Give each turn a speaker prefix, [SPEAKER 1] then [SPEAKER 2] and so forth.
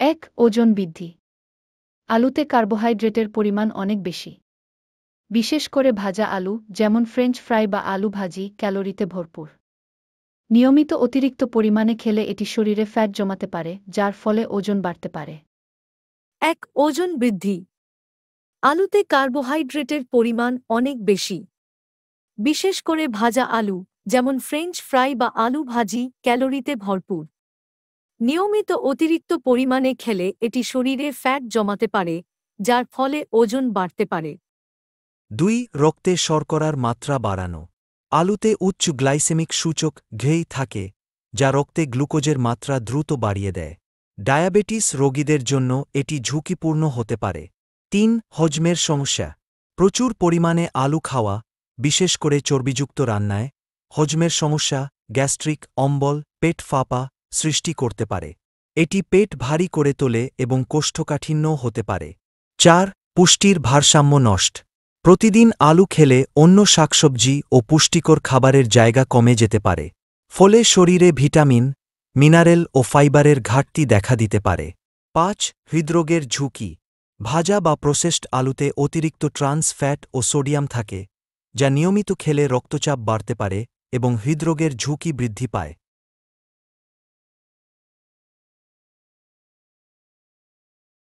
[SPEAKER 1] ১. ওজন বৃদ্ধি। আলুতে কার্বোহাইড্রেটের পরিমাণ অনেক বেশি। বিশেষ করে ভাজা আলু, যেমন ফ্রেঞ্চ ফ্রাই বা আলু ভাজি, ক্যালোরিতে ভরপুর। নিয়মিত অতিরিক্ত পরিমাণে খেলে এটি শরীরে ফ্যাট জমাতে পারে, যার ফলে ওজন বাড়তে পারে।
[SPEAKER 2] ১. ওজন বৃদ্ধি। আলুতে কার্বোহাইড্রেটের পরিমাণ অনেক বেশি। বিশেষ করে ভাজা আলু, যেমন ফ্রেঞ্চ ফ্রাই বা আলু ভাজি, ক্যালোরিতে ভরপুর। নিয়মিত অতিরিক্ত পরিমাণে খেলে এটি শরীরে ফ্যাট জমাতে পারে, যার ফলে ওজন বাড়তে পারে।
[SPEAKER 3] ২. রক্তে শর্করার মাত্রা বাড়ানো। আলুতে উচ্চ গ্লাইসেমিক সূচক ঘেই থাকে, যা রক্তে গ্লুকোজের মাত্রা দ্রুত বাড়িয়ে দেয়। ডায়াবেটিস রোগীদের জন্য এটি ঝুঁকিপূর্ণ হতে পারে। ৩. হজমের সমস্যা। প্রচুর পরিমাণে আলু খাওয়া, বিশেষ করে চর্বিযুক্ত রান্নায়, হজমের সমস্যা, গ্যাস্ট্রিক অম্বল, পেট ফাঁপা সৃষ্টি করতে পারে। এটি পেট ভারী করে তোলে এবং কোষ্ঠকাঠিন্যও হতে পারে। ৪. পুষ্টির ভারসাম্য নষ্ট। প্রতিদিন আলু খেলে অন্য শাকসবজি ও পুষ্টিকর খাবারের জায়গা কমে যেতে পারে। ফলে শরীরে ভিটামিন, মিনারেল ও ফাইবারের ঘাটতি দেখা দিতে পারে। ৫. হৃদরোগের ঝুঁকি। ভাজা বা প্রসেসড আলুতে অতিরিক্ত ট্রান্স ফ্যাট ও সোডিয়াম থাকে, যা নিয়মিত খেলে রক্তচাপ বাড়তে পারে এবং হৃদরোগের ঝুঁকি বৃদ্ধি পায়।